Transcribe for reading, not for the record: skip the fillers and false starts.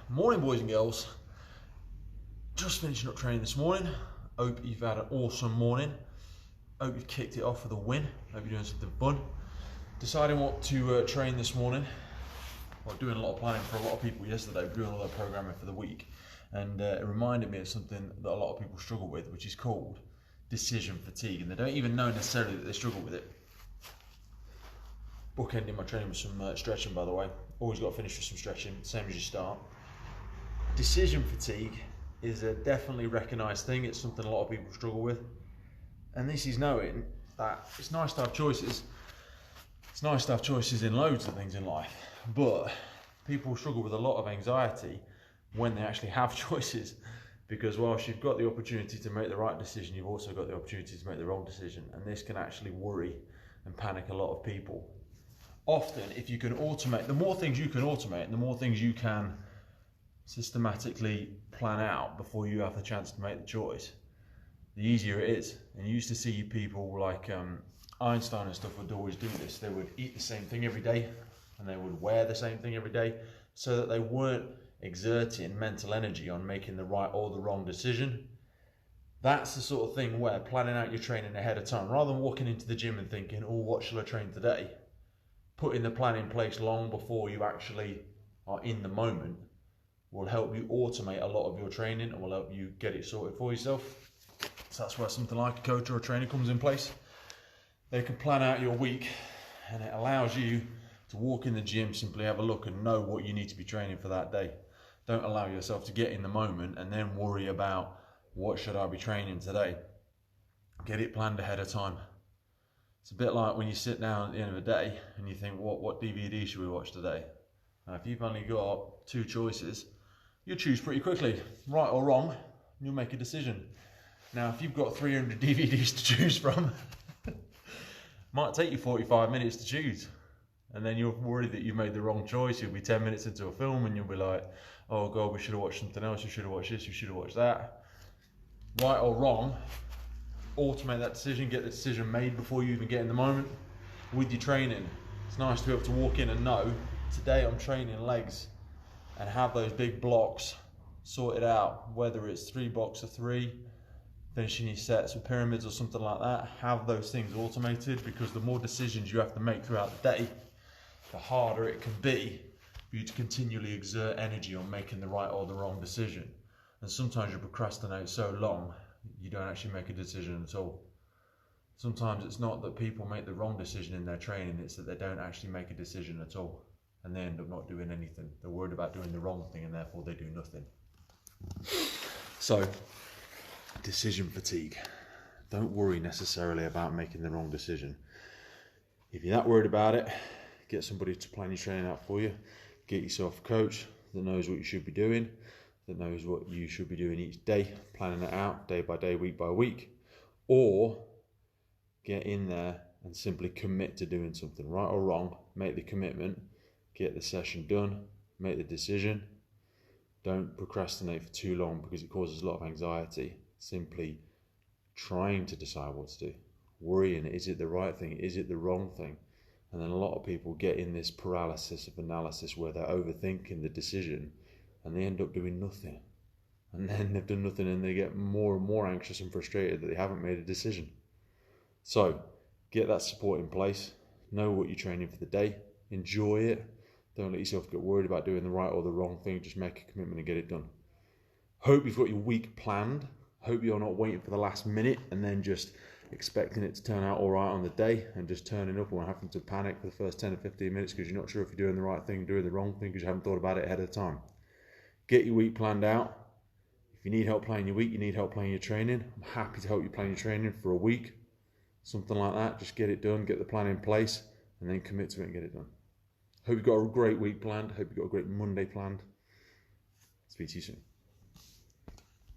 Morning, boys and girls. Just finishing up training this morning. Hope you've had an awesome morning. Hope you've kicked it off with a win. Hope you're doing something fun. Deciding what to train this morning. Well, doing a lot of planning for a lot of people yesterday, doing all their programming for the week, and it reminded me of something that a lot of people struggle with, which is called decision fatigue, and they don't even know necessarily that they struggle with it. Bookending my training with some stretching, by the way. Always got to finish with some stretching, same as you start. Decision fatigue is a definitely recognised thing. It's something a lot of people struggle with. And this is knowing that it's nice to have choices. It's nice to have choices in loads of things in life. But people struggle with a lot of anxiety when they actually have choices. Because whilst you've got the opportunity to make the right decision, you've also got the opportunity to make the wrong decision. And this can actually worry and panic a lot of people. Often, if you can automate, the more things you can automate and the more things you can systematically plan out before you have the chance to make the choice, the easier it is. And you used to see people like Einstein and stuff would always do this. They would eat the same thing every day and they would wear the same thing every day so that they weren't exerting mental energy on making the right or the wrong decision. That's the sort of thing where planning out your training ahead of time, rather than walking into the gym and thinking, oh, what shall I train today? Putting the plan in place long before you actually are in the moment will help you automate a lot of your training and will help you get it sorted for yourself. So that's where something like a coach or a trainer comes in place. They can plan out your week and it allows you to walk in the gym, simply have a look and know what you need to be training for that day. Don't allow yourself to get in the moment and then worry about what should I be training today. Get it planned ahead of time. It's a bit like when you sit down at the end of the day and you think, what DVD should we watch today? Now, if you've only got two choices, you'll choose pretty quickly, right or wrong, and you'll make a decision. Now, if you've got 300 DVDs to choose from, might take you 45 minutes to choose. And then you're worried that you've made the wrong choice. You'll be 10 minutes into a film and you'll be like, oh God, we should have watched something else. We should have watched this, we should have watched that. Right or wrong, automate that decision, get the decision made before you even get in the moment. With your training, it's nice to be able to walk in and know, today I'm training legs, and have those big blocks sorted out, whether it's 3 blocks of 3, finishing your sets with pyramids or something like that. Have those things automated, because the more decisions you have to make throughout the day, the harder it can be for you to continually exert energy on making the right or the wrong decision. And sometimes you procrastinate so long you don't actually make a decision at all. Sometimes it's not that people make the wrong decision in their training, it's that they don't actually make a decision at all and they end up not doing anything. They're worried about doing the wrong thing and therefore they do nothing. So, decision fatigue. Don't worry necessarily about making the wrong decision. If you're that worried about it, get somebody to plan your training out for you. Get yourself a coach that knows what you should be doing, that knows what you should be doing each day, planning it out day by day, week by week, or get in there and simply commit to doing something, right or wrong. Make the commitment, get the session done, make the decision. Don't procrastinate for too long because it causes a lot of anxiety. Simply trying to decide what to do, worrying, is it the right thing, is it the wrong thing? And then a lot of people get in this paralysis of analysis where they're overthinking the decision and they end up doing nothing. And then they've done nothing and they get more and more anxious and frustrated that they haven't made a decision. So get that support in place. Know what you're training for the day. Enjoy it. Don't let yourself get worried about doing the right or the wrong thing. Just make a commitment and get it done. Hope you've got your week planned. Hope you're not waiting for the last minute and then just expecting it to turn out all right on the day and just turning up and having to panic for the first 10 or 15 minutes because you're not sure if you're doing the right thing, doing the wrong thing because you haven't thought about it ahead of time. Get your week planned out. If you need help planning your week, you need help planning your training, I'm happy to help you plan your training for a week, something like that. Just get it done, get the plan in place, and then commit to it and get it done. Hope you've got a great week planned. Hope you've got a great Monday planned. Speak to you soon.